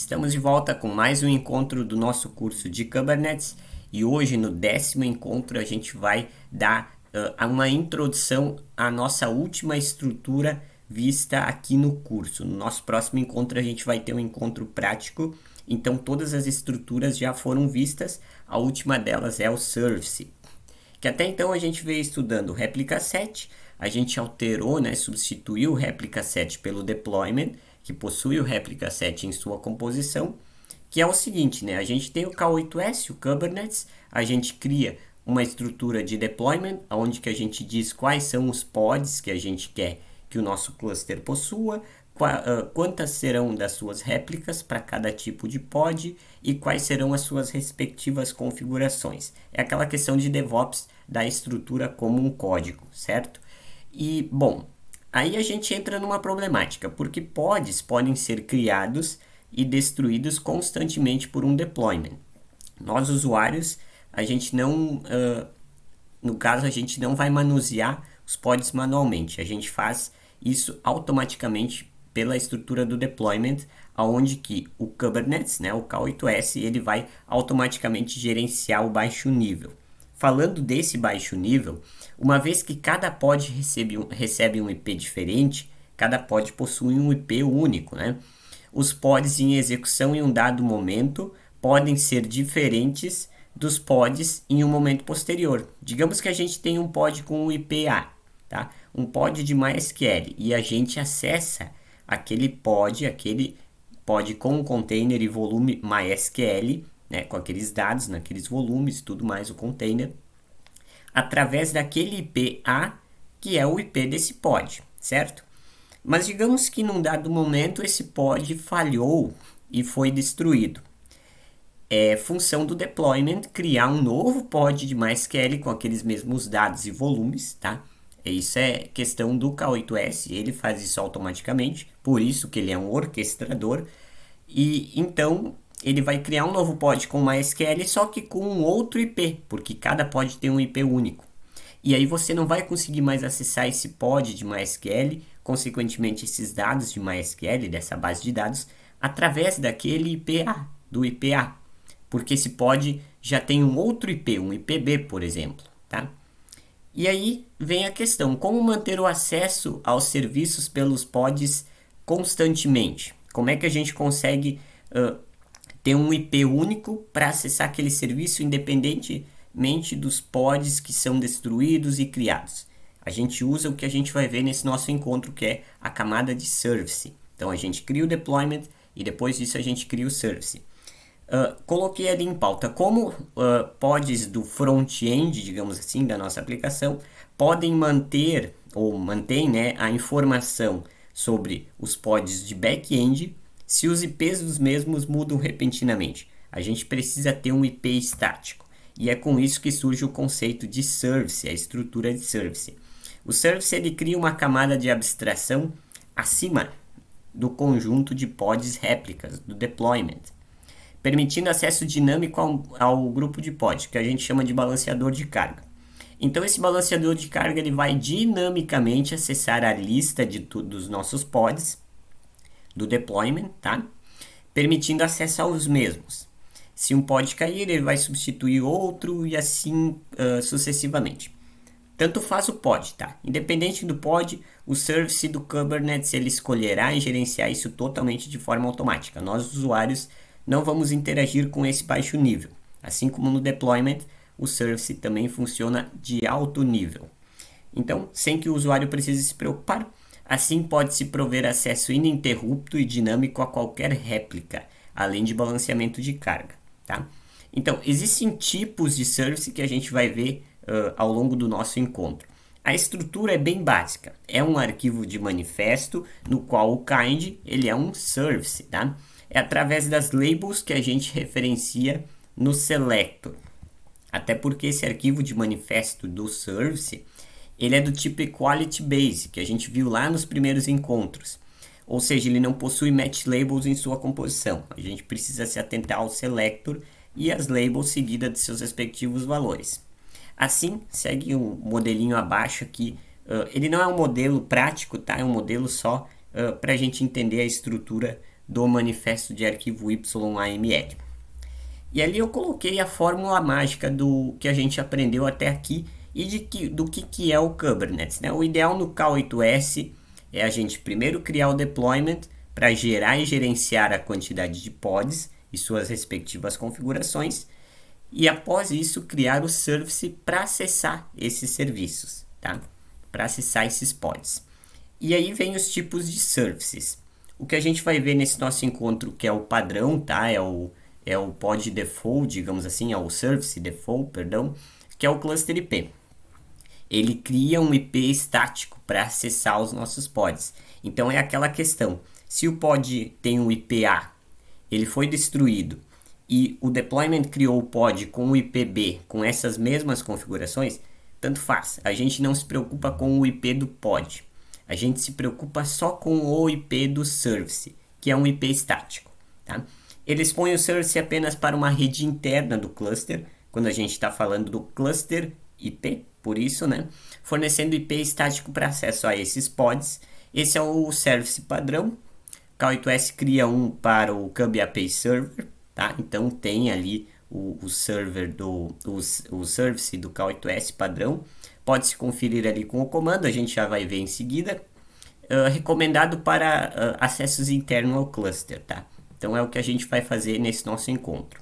Estamos de volta com mais um encontro do nosso curso de Kubernetes e hoje no 10º encontro a gente vai dar uma introdução à nossa última estrutura vista aqui no curso. No nosso próximo encontro a gente vai ter um encontro prático, então todas as estruturas já foram vistas, a última delas é o Service, que até então a gente veio estudando o Replica Set, a gente alterou, né, substituiu o Replica Set pelo Deployment, que possui o Replica Set em sua composição, que é o seguinte, né, a gente tem o K8s, o Kubernetes, a gente cria uma estrutura de deployment, onde que a gente diz quais são os pods que a gente quer que o nosso cluster possua, quantas serão das suas réplicas para cada tipo de pod e quais serão as suas respectivas configurações. É aquela questão de DevOps da estrutura como um código, certo? E, bom, aí a gente entra numa problemática, porque pods podem ser criados e destruídos constantemente por um deployment. Nós, usuários, a gente não, no caso, a gente não vai manusear os pods manualmente, a gente faz isso automaticamente pela estrutura do deployment, aonde que o Kubernetes, né, o K8s, ele vai automaticamente gerenciar o baixo nível. Falando desse baixo nível, uma vez que cada pod recebe um IP diferente, cada pod possui um IP único, né? Os pods em execução em um dado momento podem ser diferentes dos pods em um momento posterior. Digamos que a gente tem um pod com um IP A, tá? Um pod de MySQL, e a gente acessa aquele pod com um container e volume MySQL, né, com aqueles dados naqueles volumes, tudo mais o container, através daquele IP A, que é o IP desse pod, certo? Mas digamos que num dado momento esse pod falhou e foi destruído. É função do deployment criar um novo pod de MySQL com aqueles mesmos dados e volumes, tá? Isso é questão do K8s, ele faz isso automaticamente, por isso que ele é um orquestrador. E então ele vai criar um novo pod com MySQL, só que com um outro IP, porque cada pod tem um IP único. E aí você não vai conseguir mais acessar esse pod de MySQL, consequentemente esses dados de MySQL, dessa base de dados, através daquele IPA, do IPA, porque esse pod já tem um outro IP, um IPB, por exemplo, tá? E aí vem a questão, como manter o acesso aos serviços pelos pods constantemente? Como é que a gente consegue ter um IP único para acessar aquele serviço independentemente dos pods que são destruídos e criados? A gente usa o que a gente vai ver nesse nosso encontro, que é a camada de service. Então a gente cria o deployment e depois disso a gente cria o service. Coloquei ali em pauta como pods do front-end, digamos assim, da nossa aplicação, podem manter ou mantém, né, a informação sobre os pods de back-end se os IPs dos mesmos mudam repentinamente. A gente precisa ter um IP estático. E é com isso que surge o conceito de service, a estrutura de service. O service ele cria uma camada de abstração acima do conjunto de pods réplicas, do deployment, permitindo acesso dinâmico ao grupo de pod, que a gente chama de balanceador de carga. Então esse balanceador de carga ele vai dinamicamente acessar a lista dos nossos pods do deployment, tá? Permitindo acesso aos mesmos. Se um pod cair, ele vai substituir outro e assim sucessivamente. Tanto faz o pod, tá? Independente do pod, o service do Kubernetes ele escolherá e gerenciar isso totalmente de forma automática. Nós, usuários, não vamos interagir com esse baixo nível. Assim como no deployment, o service também funciona de alto nível. Então, sem que o usuário precise se preocupar, assim pode-se prover acesso ininterrupto e dinâmico a qualquer réplica, além de balanceamento de carga, tá? Então, existem tipos de service que a gente vai ver ao longo do nosso encontro. A estrutura é bem básica, é um arquivo de manifesto no qual o kind ele é um service, tá? É através das labels que a gente referencia no selector. Até porque esse arquivo de manifesto do service, ele é do tipo equality base, que a gente viu lá nos primeiros encontros. Ou seja, ele não possui match labels em sua composição. A gente precisa se atentar ao selector e as labels seguidas de seus respectivos valores. Assim, segue um modelinho abaixo aqui. Ele não é um modelo prático, tá? É um modelo só para a gente entender a estrutura do manifesto de arquivo YAML. E ali eu coloquei a fórmula mágica do que a gente aprendeu até aqui e do que é o Kubernetes, né? O ideal no K8s é a gente primeiro criar o deployment para gerar e gerenciar a quantidade de pods e suas respectivas configurações, e após isso criar o service para acessar esses serviços, tá? Para acessar esses pods. E aí vem os tipos de services. O que a gente vai ver nesse nosso encontro, que é o padrão, tá? É o pod default, digamos assim, é o service default, perdão, que é o cluster IP. Ele cria um IP estático para acessar os nossos pods. Então é aquela questão, se o pod tem um IP A, ele foi destruído e o deployment criou o pod com o IP B, com essas mesmas configurações, tanto faz. A gente não se preocupa com o IP do pod. A gente se preocupa só com o IP do service, que é um IP estático, tá? Ele expõe o service apenas para uma rede interna do cluster, quando a gente está falando do cluster IP, por isso, né? Fornecendo IP estático para acesso a esses pods. Esse é o service padrão. K8s cria um para o KubeAPI Server, tá? Então tem ali o server o service do K8s padrão. Pode se conferir ali com o comando, a gente já vai ver em seguida. Recomendado para acessos internos ao cluster, tá? Então é o que a gente vai fazer nesse nosso encontro.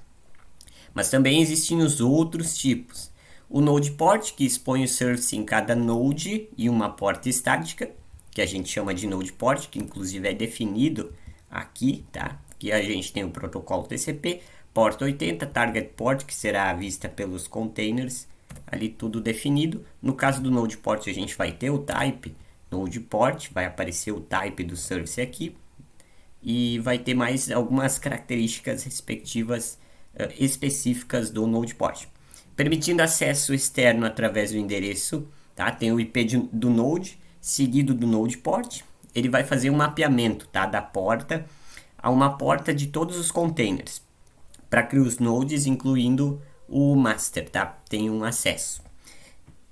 Mas também existem os outros tipos. O Node Port, que expõe o service em cada node e uma porta estática, que a gente chama de Node Port, que inclusive é definido aqui, tá? Que a gente tem o protocolo TCP, porta 80, Target Port, que será vista pelos containers, ali tudo definido. No caso do Node Port, a gente vai ter o type Node Port, vai aparecer o type do service aqui, e vai ter mais algumas características respectivas específicas do Node Port. Permitindo acesso externo através do endereço, tá? Tem o IP do Node, seguido do Node Port. Ele vai fazer um mapeamento, tá? Da porta a uma porta de todos os containers, para que os nodes, incluindo o master, tá? Tenham um acesso.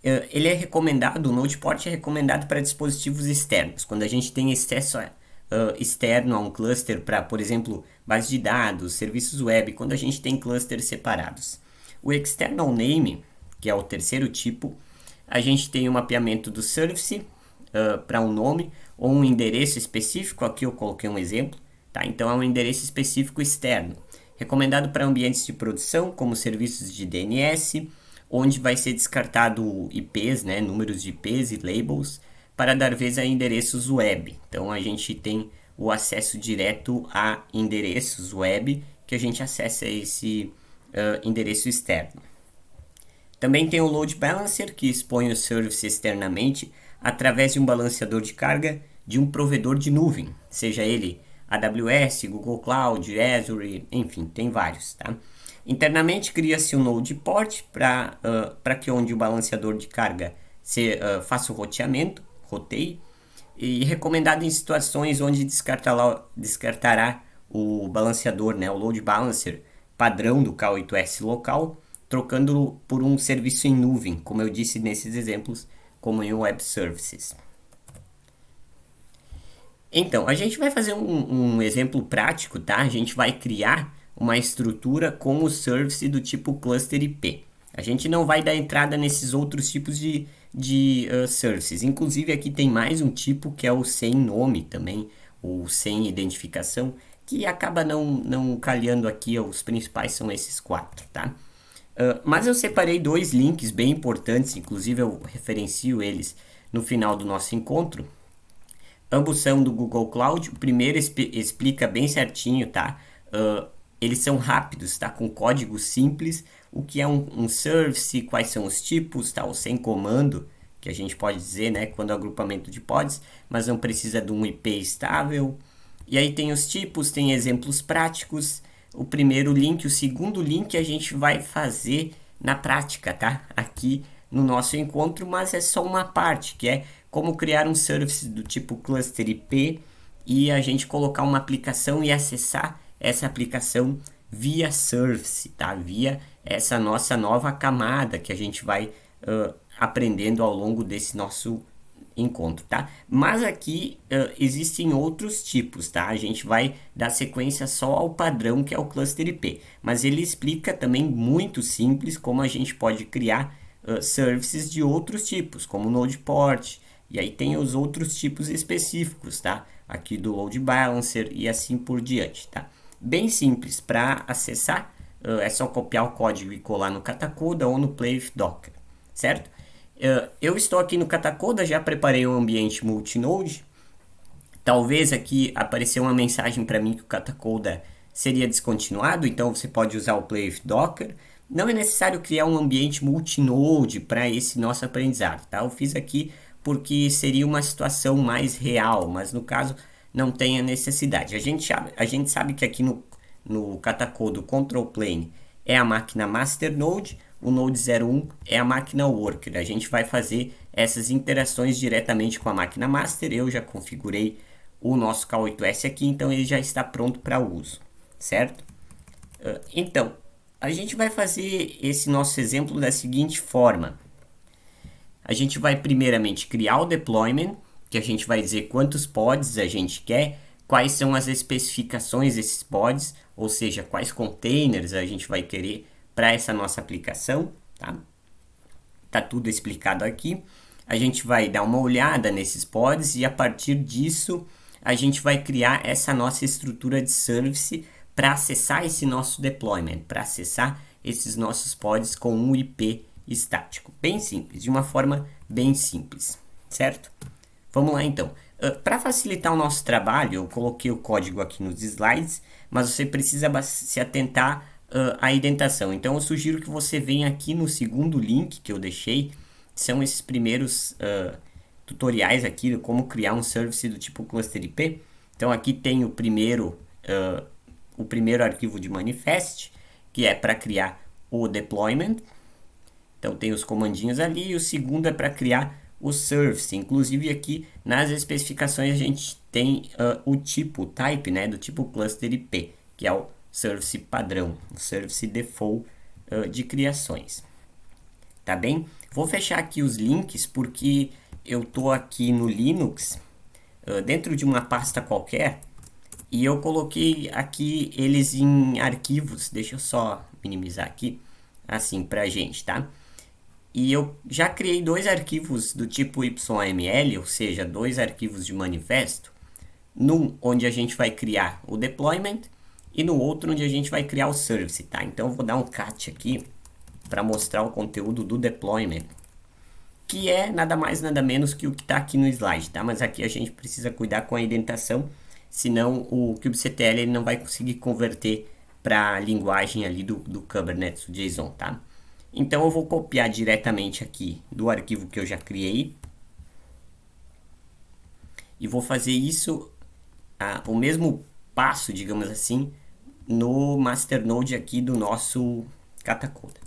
Ele é recomendado, o Node Port é recomendado para dispositivos externos, quando a gente tem acesso externo a um cluster para, por exemplo, base de dados, serviços web, quando a gente tem clusters separados. O External Name, que é o terceiro tipo, a gente tem o mapeamento do service para um nome ou um endereço específico. Aqui eu coloquei um exemplo, tá? Então é um endereço específico externo, recomendado para ambientes de produção, como serviços de DNS, onde vai ser descartado IPs, né, números de IPs e labels, para dar vez a endereços web. Então a gente tem o acesso direto a endereços web, que a gente acessa esse endereço externo. Também tem o Load Balancer, que expõe o service externamente através de um balanceador de carga de um provedor de nuvem, seja ele AWS, Google Cloud, Azure, enfim, tem vários, tá? Internamente cria-se um Node Port para que onde o balanceador de carga faça o roteie, e recomendado em situações onde descartará o balanceador, né, o Load Balancer padrão do K8s local, trocando por um serviço em nuvem, como eu disse nesses exemplos, como em Web Services. Então, a gente vai fazer um exemplo prático, tá? A gente vai criar uma estrutura com o service do tipo cluster IP. A gente não vai dar entrada nesses outros tipos de services. Inclusive aqui tem mais um tipo que é o sem nome também, ou sem identificação, que acaba não calhando aqui. Os principais são esses quatro, tá? Mas eu separei dois links bem importantes, inclusive eu referencio eles no final do nosso encontro. Ambos são do Google Cloud. O primeiro explica bem certinho, tá? Eles são rápidos, tá? Com código simples, o que é um service, quais são os tipos, tá? O sem comando, que a gente pode dizer, né? Quando é agrupamento de pods, mas não precisa de um IP estável. E aí tem os tipos, tem exemplos práticos. O primeiro link, o segundo link a gente vai fazer na prática, tá? Aqui no nosso encontro, mas é só uma parte, que é como criar um service do tipo cluster IP e a gente colocar uma aplicação e acessar essa aplicação via service, tá? Via essa nossa nova camada que a gente vai aprendendo ao longo desse nosso encontro, tá? Mas aqui existem outros tipos, tá? A gente vai dar sequência só ao padrão que é o cluster IP, mas ele explica também muito simples como a gente pode criar services de outros tipos, como Node Port, e aí tem os outros tipos específicos, tá? Aqui do Load Balancer e assim por diante, tá? Bem simples, para acessar é só copiar o código e colar no Katacoda ou no Play with Docker, certo? Eu estou aqui no Katacoda, já preparei um ambiente multinode. Talvez aqui apareceu uma mensagem para mim que o Katacoda seria descontinuado, então você pode usar o Play with Docker. Não é necessário criar um ambiente multinode para esse nosso aprendizado, tá? Eu fiz aqui porque seria uma situação mais real, mas no caso não tem a necessidade. A gente sabe que aqui no Katacoda o Control Plane é a máquina Master Node, o Node 01 é a máquina Worker. A gente vai fazer essas interações diretamente com a máquina Master. Eu já configurei o nosso K8S aqui, então ele já está pronto para uso, certo? Então, a gente vai fazer esse nosso exemplo da seguinte forma. A gente vai primeiramente criar o deployment, que a gente vai dizer quantos pods a gente quer, quais são as especificações desses pods, ou seja, quais containers a gente vai querer para essa nossa aplicação, tá? Tá tudo explicado aqui. A gente vai dar uma olhada nesses pods e a partir disso a gente vai criar essa nossa estrutura de service para acessar esse nosso deployment, para acessar esses nossos pods com um IP estático. Bem simples, de uma forma bem simples, certo? Vamos lá então. Para facilitar o nosso trabalho, eu coloquei o código aqui nos slides, mas você precisa se atentar à indentação. Então eu sugiro que você venha aqui no segundo link que eu deixei, são esses primeiros tutoriais aqui de como criar um service do tipo cluster IP. Então aqui tem o primeiro arquivo de manifest, que é para criar o deployment. Então tem os comandinhos ali, e o segundo é para criar o service. Inclusive aqui nas especificações a gente tem o tipo, o type, né, do tipo cluster IP, que é o service padrão, o service default de criações. Tá bem? Vou fechar aqui os links porque eu tô aqui no Linux, dentro de uma pasta qualquer, e eu coloquei aqui eles em arquivos. Deixa eu só minimizar aqui, assim, pra gente, tá? E eu já criei dois arquivos do tipo YML, ou seja, dois arquivos de manifesto. Num onde a gente vai criar o deployment e no outro onde a gente vai criar o service, tá? Então eu vou dar um cat aqui para mostrar o conteúdo do deployment, que é nada mais nada menos que o que está aqui no slide, tá? Mas aqui a gente precisa cuidar com a indentação, senão o kubectl ele não vai conseguir converter para a linguagem ali do Kubernetes, o JSON, tá? Então eu vou copiar diretamente aqui do arquivo que eu já criei e vou fazer isso, o mesmo passo, digamos assim, no masternode aqui do nosso Katacoda.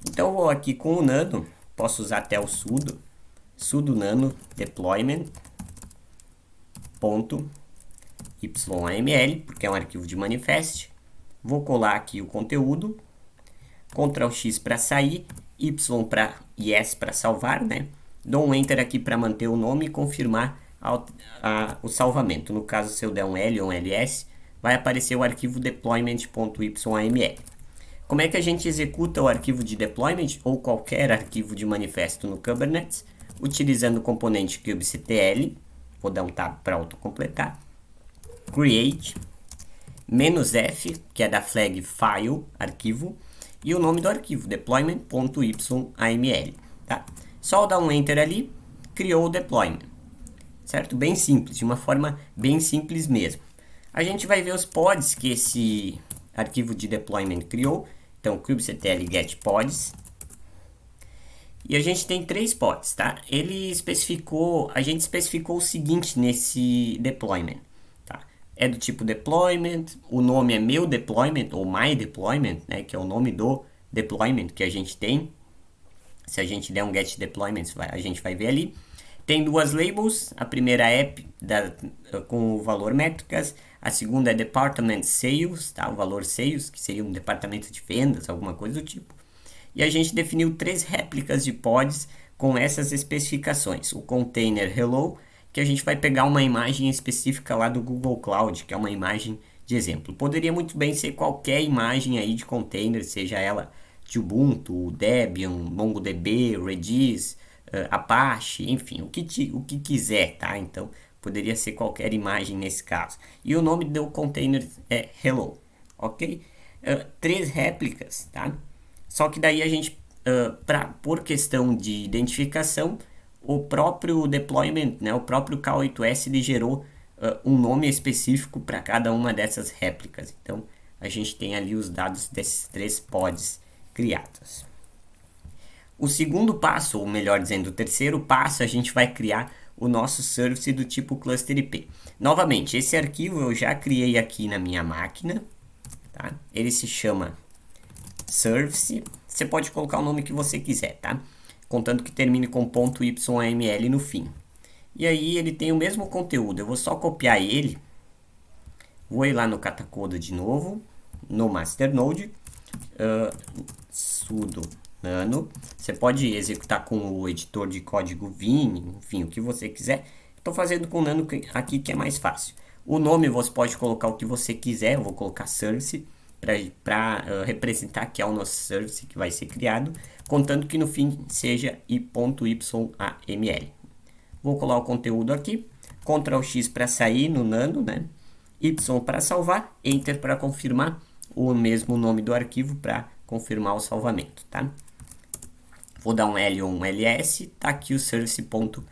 Então eu vou aqui com o nano, posso usar até o sudo nano deployment .yml, porque é um arquivo de manifest. Vou colar aqui o conteúdo, Ctrl X para sair, Y para yes para salvar, né? Dou um Enter aqui para manter o nome e confirmar o salvamento. No caso, se eu der um L ou um ls, vai aparecer o arquivo deployment.yml. Como é que a gente executa o arquivo de deployment ou qualquer arquivo de manifesto no Kubernetes? Utilizando o componente kubectl, vou dar um tab para autocompletar, create, "-f", que é da flag file, arquivo, e o nome do arquivo, deployment.yml, tá? Só dar um enter ali, criou o deployment, certo? Bem simples, de uma forma bem simples mesmo. A gente vai ver os pods que esse arquivo de deployment criou. Então, kubectl get pods. E a gente tem 3 pods, tá? A gente especificou o seguinte nesse deployment, tá? É do tipo deployment, o nome é meu deployment ou my deployment, né? Que é o nome do deployment que a gente tem. Se a gente der um get deployment, a gente vai ver ali. Tem 2 labels, a primeira é com o valor métricas, a segunda é department sales, tá? O valor sales, que seria um departamento de vendas, alguma coisa do tipo. E a gente definiu 3 réplicas de pods com essas especificações. O container hello, que a gente vai pegar uma imagem específica lá do Google Cloud, que é uma imagem de exemplo. Poderia muito bem ser qualquer imagem aí de container, seja ela de Ubuntu, Debian, MongoDB, Redis, Apache, enfim, o que quiser, tá? Então, poderia ser qualquer imagem nesse caso. E o nome do container é hello, ok? 3 réplicas, tá? Só que daí a gente, por questão de identificação, o próprio deployment, né, o próprio K8s, ele gerou um nome específico para cada uma dessas réplicas. Então, a gente tem ali os dados desses 3 pods criados. O segundo passo, ou melhor dizendo, o terceiro passo, a gente vai criar o nosso service do tipo cluster IP. Novamente, esse arquivo eu já criei aqui na minha máquina, tá? Ele se chama service. Você pode colocar o nome que você quiser, tá? Contanto que termine com .yml no fim. E aí ele tem o mesmo conteúdo. Eu vou só copiar ele. Vou ir lá no Katacoda de novo, no masternode, sudo nano. Você pode executar com o editor de código Vim, enfim, o que você quiser. Estou fazendo com o nano aqui que é mais fácil. O nome você pode colocar o que você quiser. Eu vou colocar service para representar que é o nosso service que vai ser criado, contando que no fim seja i.yml. Vou colar o conteúdo aqui, Ctrl X para sair no nano, né? Y para salvar, Enter para confirmar o mesmo nome do arquivo para confirmar o salvamento, tá? Vou dar um L ou um ls, tá aqui o service.yml,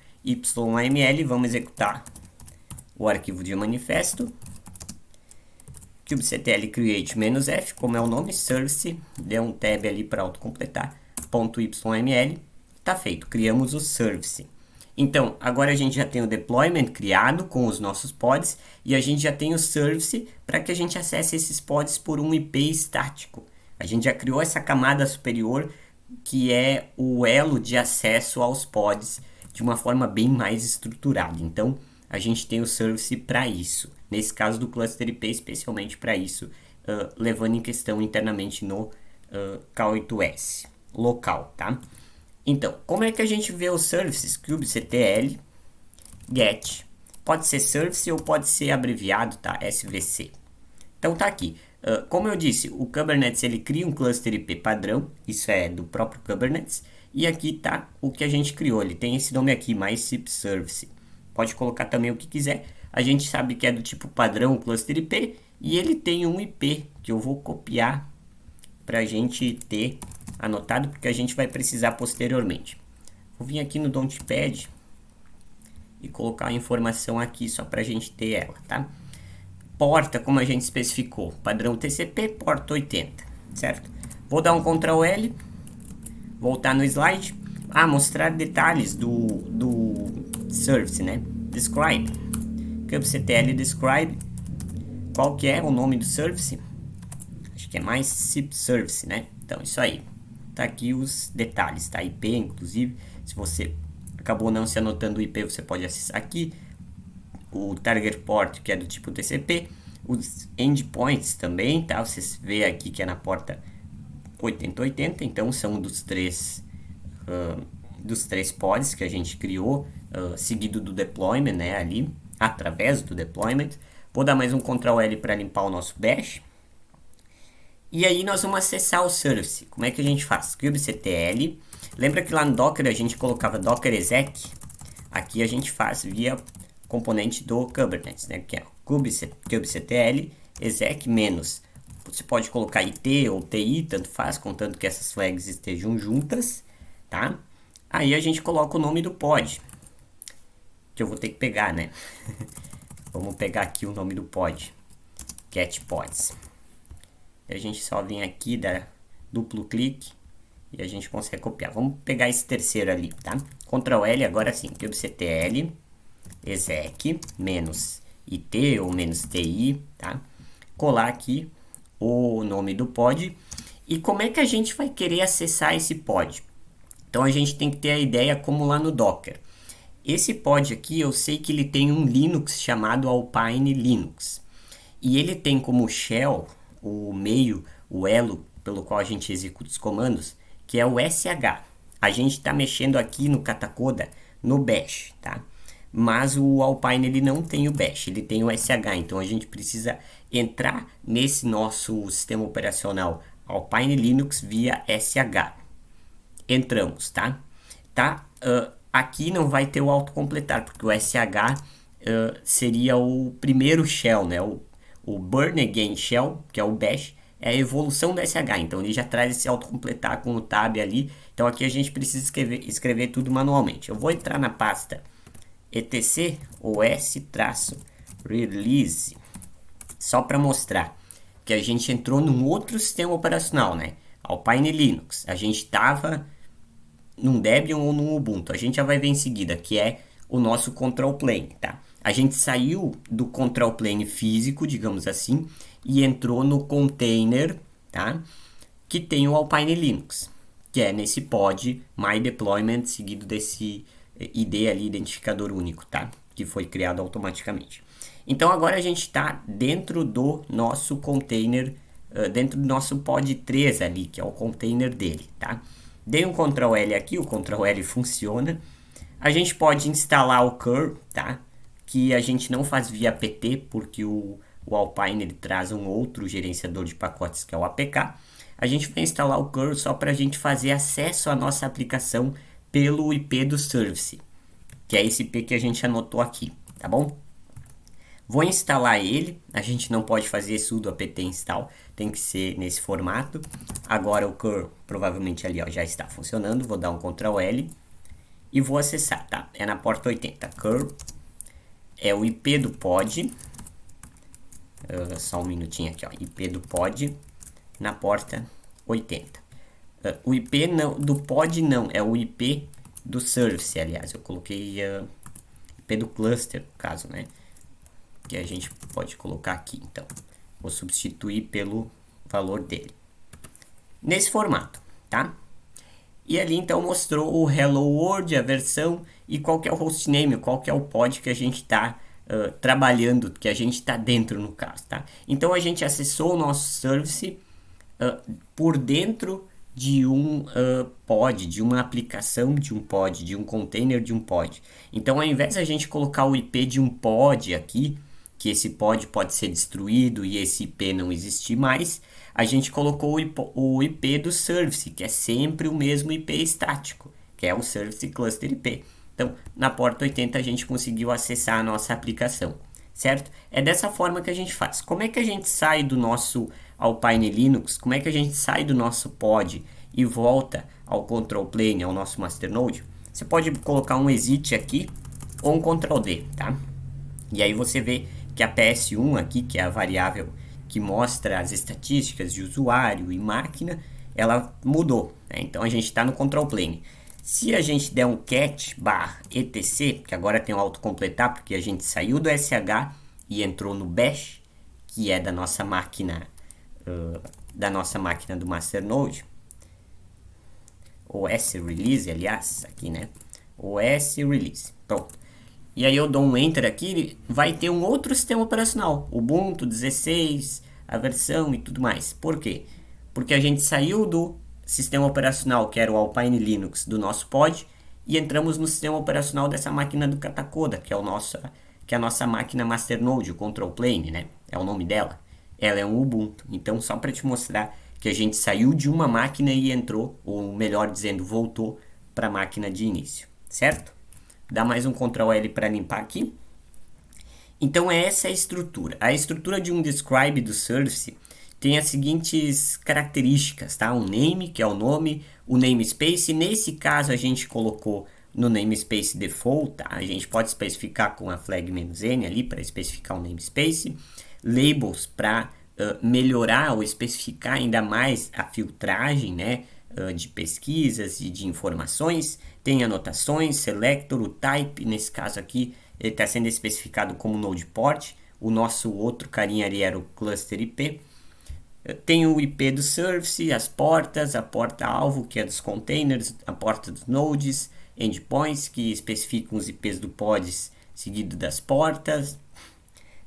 vamos executar o arquivo de manifesto. kubectl create -f, como é o nome, service, dê um tab ali para autocompletar, .yml, tá feito, criamos o service. Então, agora a gente já tem o deployment criado com os nossos pods e a gente já tem o service para que a gente acesse esses pods por um IP estático. A gente já criou essa camada superior que é o elo de acesso aos pods de uma forma bem mais estruturada. Então, a gente tem o service para isso. Nesse caso do cluster IP, especialmente para isso, levando em questão internamente no K8s local, tá? Então, como é que a gente vê os services? kubectl get, pode ser service ou pode ser abreviado, tá? SVC. Então tá aqui. Como eu disse, o Kubernetes ele cria um cluster IP padrão, isso é do próprio Kubernetes, e aqui tá o que a gente criou. Ele tem esse nome aqui, MySIP Service. Pode colocar também o que quiser. A gente sabe que é do tipo padrão cluster IP e ele tem um IP que eu vou copiar para a gente ter anotado, porque a gente vai precisar posteriormente. Vou vir aqui no Notepad e colocar a informação aqui só para a gente ter ela, tá? Porta, como a gente especificou, padrão TCP, porta 80, certo? Vou dar um Ctrl L, voltar no slide, mostrar detalhes do service, né? Describe, kubectl describe, qual que é o nome do service? Acho que é mais SIP Service, né? Então, isso aí. Tá aqui os detalhes, tá? IP, inclusive, se você acabou não se anotando o IP, você pode acessar aqui. O target port, que é do tipo TCP. Os endpoints também, tá? Você vê aqui que é na porta 8080. Então, são dos três pods que a gente criou, seguido do deployment, né? Ali, através do deployment. Vou dar mais um Ctrl L para limpar o nosso bash. E aí nós vamos acessar o service. Como é que a gente faz? kubectl. Lembra que lá no Docker a gente colocava docker exec? Aqui a gente faz via componente do Kubernetes, né? Que é kubectl exec menos. Você pode colocar IT ou TI, tanto faz, contanto que essas flags estejam juntas, tá? Aí a gente coloca o nome do pod, que eu vou ter que pegar, né? Vamos pegar aqui o nome do pod, get pods. A gente só vem aqui, dá duplo clique e a gente consegue copiar. Vamos pegar esse terceiro ali, tá? Ctrl L, agora sim, kubectl exec menos IT ou menos TI, tá? Colar aqui o nome do pod. E como é que a gente vai querer acessar esse pod? Então a gente tem que ter a ideia como lá no Docker. Esse pod aqui, eu sei que ele tem um Linux chamado Alpine Linux. E ele tem como shell o meio, o elo pelo qual a gente executa os comandos, que é o SH. a gente está mexendo aqui no Katacoda no bash, tá? Mas o Alpine ele não tem o bash, ele tem o SH, então a gente precisa entrar nesse nosso sistema operacional Alpine Linux via SH. Entramos, tá? Aqui não vai ter o autocompletar, porque o SH seria o primeiro shell, né? O Burn Again Shell, que é o bash, é a evolução do SH, então ele já traz esse autocompletar com o tab ali. Então aqui a gente precisa escrever tudo manualmente. Eu vou entrar na pasta etc os-release só para mostrar que a gente entrou num outro sistema operacional, né? Alpine Linux. A gente estava num Debian ou num Ubuntu. A gente já vai ver em seguida, que é o nosso control plane, tá? A gente saiu do control plane físico, digamos assim, e entrou no container, tá? Que tem o Alpine Linux, que é nesse pod my deployment seguido desse ID ali, identificador único, tá? Que foi criado automaticamente. Então agora a gente está dentro do nosso container, dentro do nosso pod 3 ali, que é o container dele, tá? Dei um Ctrl L aqui, o Ctrl L funciona. A gente pode instalar o curl, tá? Que a gente não faz via apt, porque o Alpine ele traz um outro gerenciador de pacotes, que é o APK. A gente vai instalar o curl só para a gente fazer acesso à nossa aplicação pelo IP do service, que é esse IP que a gente anotou aqui, tá bom? Vou instalar ele, a gente não pode fazer sudo apt install, tem que ser nesse formato. Agora o curl provavelmente ali ó, já está funcionando, vou dar um Ctrl L e vou acessar, tá? É na porta 80, curl é o IP do pod, só um minutinho aqui ó, IP do pod na porta 80. O IP não, do pod não, é o IP do service, aliás, eu coloquei IP do cluster, no caso, né? Que a gente pode colocar aqui, então. Vou substituir pelo valor dele. Nesse formato, tá? E ali, então, mostrou o Hello World, a versão, e qual que é o hostname, qual que é o pod que a gente está trabalhando, que a gente está dentro, no caso, tá? Então, a gente acessou o nosso service por dentro de um pod, de uma aplicação de um pod, de um container de um pod. Então, ao invés de a gente colocar o IP de um pod aqui, que esse pod pode ser destruído e esse IP não existir mais, a gente colocou o IP do service, que é sempre o mesmo IP estático, que é o Service Cluster IP. Então, na porta 80 a gente conseguiu acessar a nossa aplicação, certo? É dessa forma que a gente faz. Como é que a gente sai do nosso Alpine Linux? Como é que a gente sai do nosso pod e volta ao control plane, ao nosso masternode? Você pode colocar um exit aqui ou um Ctrl D, tá? E aí você vê que a PS1 aqui, que é a variável que mostra as estatísticas de usuário e máquina, ela mudou, né? Então a gente está no control plane. Se a gente der um cat /etc, que agora tem um autocompletar, porque a gente saiu do SH e entrou no bash, que é da nossa máquina do masternode, OS release, aliás, aqui, né? OS release, pronto. E aí eu dou um enter aqui, vai ter um outro sistema operacional, Ubuntu 16, a versão e tudo mais. Por quê? Porque a gente saiu do sistema operacional, que era o Alpine Linux, do nosso pod, e entramos no sistema operacional dessa máquina do Katacoda, que é a nossa máquina masternode, o control plane, né? É o nome dela. Ela é um Ubuntu. Então, só para te mostrar que a gente saiu de uma máquina e entrou, ou melhor dizendo, voltou para a máquina de início, certo? Dá mais um Ctrl L para limpar aqui. Então essa é a estrutura. A estrutura de um describe do service tem as seguintes características, tá? Um name, que é o nome, o namespace. Nesse caso a gente colocou no namespace default, tá? A gente pode especificar com a flag "-n" ali para especificar o namespace. Labels para melhorar ou especificar ainda mais a filtragem, né? De pesquisas e de informações. Tem anotações, selector, o type, nesse caso aqui ele está sendo especificado como node port, o nosso outro carinha ali era o cluster IP. Tem o IP do service, as portas, a porta alvo que é dos containers, a porta dos nodes, endpoints que especificam os IPs do pods seguido das portas,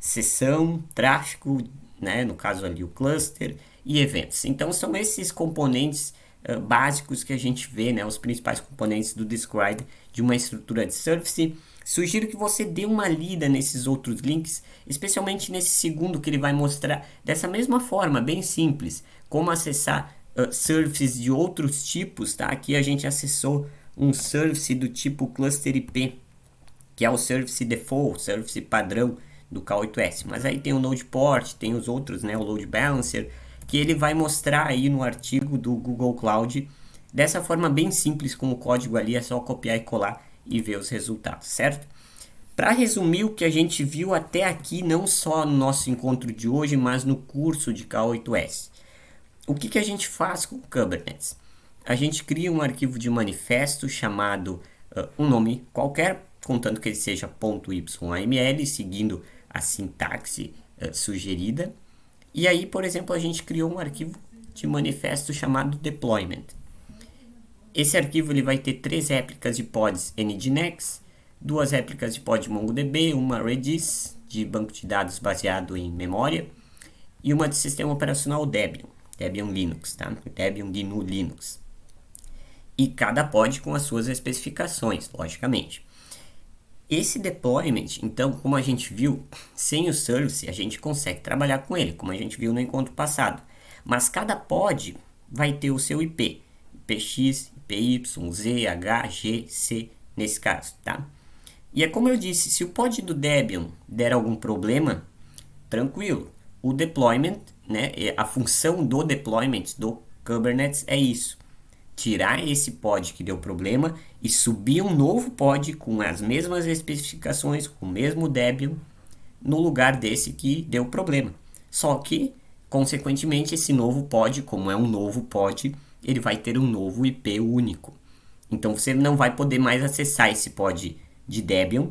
sessão, tráfego, né, no caso ali o cluster, e eventos. Então são esses componentes básicos que a gente vê, né, os principais componentes do Describe de uma estrutura de Surface. Sugiro que você dê uma lida nesses outros links, especialmente nesse segundo que ele vai mostrar dessa mesma forma, bem simples, como acessar surfaces de outros tipos, tá? Aqui a gente acessou um surface do tipo Cluster IP, que é o Surface Default, Surface padrão do K8s. Mas aí tem o Node Port, tem os outros, né, o Load Balancer, que ele vai mostrar aí no artigo do Google Cloud, dessa forma bem simples, com o código ali, é só copiar e colar e ver os resultados, certo? Para resumir o que a gente viu até aqui, não só no nosso encontro de hoje, mas no curso de K8s. O que a gente faz com o Kubernetes? A gente cria um arquivo de manifesto chamado um nome qualquer, contanto que ele seja .yml, seguindo a sintaxe sugerida. E aí, por exemplo, a gente criou um arquivo de manifesto chamado deployment. Esse arquivo ele vai ter 3 réplicas de pods nginx, 2 réplicas de pod MongoDB, uma Redis de banco de dados baseado em memória e uma de sistema operacional Debian Linux, tá? Debian GNU Linux. E cada pod com as suas especificações, logicamente. Esse deployment, então, como a gente viu, sem o service a gente consegue trabalhar com ele, como a gente viu no encontro passado. Mas cada pod vai ter o seu IP, IPX, IPY, Z, H, G, C, nesse caso, tá? E é como eu disse, se o pod do Debian der algum problema, tranquilo. O deployment, né, a função do deployment do Kubernetes é isso. Tirar esse pod que deu problema e subir um novo pod com as mesmas especificações, com o mesmo Debian, no lugar desse que deu problema. Só que, consequentemente, esse novo pod, como é um novo pod, ele vai ter um novo IP único. Então você não vai poder mais acessar esse pod de Debian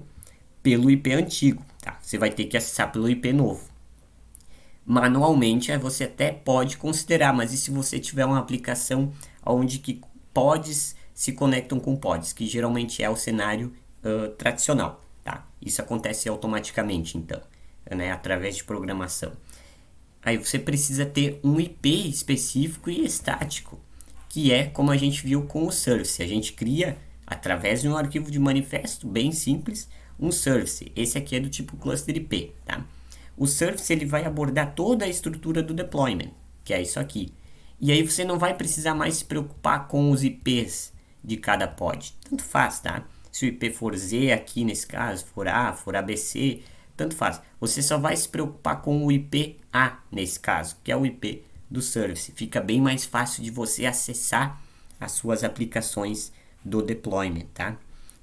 pelo IP antigo, tá? Você vai ter que acessar pelo IP novo. Manualmente você até pode considerar, mas e se você tiver uma aplicação onde que pods se conectam com pods, que geralmente é o cenário tradicional, tá? Isso acontece automaticamente, então, né, através de programação. Aí você precisa ter um IP específico e estático, que é como a gente viu com o service. A gente cria, através de um arquivo de manifesto bem simples, um service. Esse aqui é do tipo cluster IP, tá? O service ele vai abordar toda a estrutura do deployment, que é isso aqui. E aí você não vai precisar mais se preocupar com os IPs de cada pod. Tanto faz, tá? Se o IP for Z aqui nesse caso, for A, for ABC, tanto faz. Você só vai se preocupar com o IP A nesse caso, que é o IP do service. Fica bem mais fácil de você acessar as suas aplicações do deployment, tá?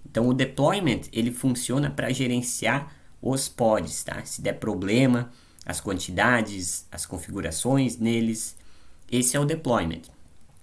Então o deployment ele funciona para gerenciar os pods, tá? Se der problema, as quantidades, as configurações neles, esse é o deployment.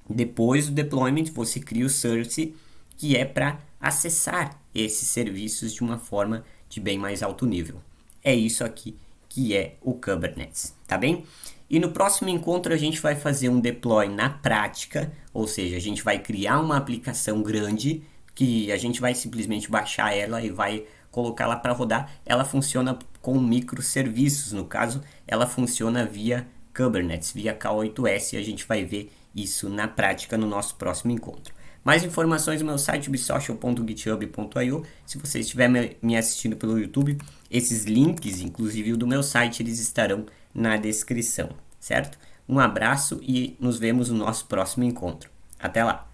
Depois do deployment, você cria o service, que é para acessar esses serviços de uma forma de bem mais alto nível. É isso aqui que é o Kubernetes, tá bem? E no próximo encontro a gente vai fazer um deploy na prática, ou seja, a gente vai criar uma aplicação grande, que a gente vai simplesmente baixar ela e vai colocá-la para rodar. Ela funciona com microserviços, no caso, ela funciona via Kubernetes, via K8s, e a gente vai ver isso na prática no nosso próximo encontro. Mais informações no meu site ubsocial.github.io. Se você estiver me assistindo pelo YouTube, esses links, inclusive o do meu site, eles estarão na descrição, certo? Um abraço e nos vemos no nosso próximo encontro. Até lá!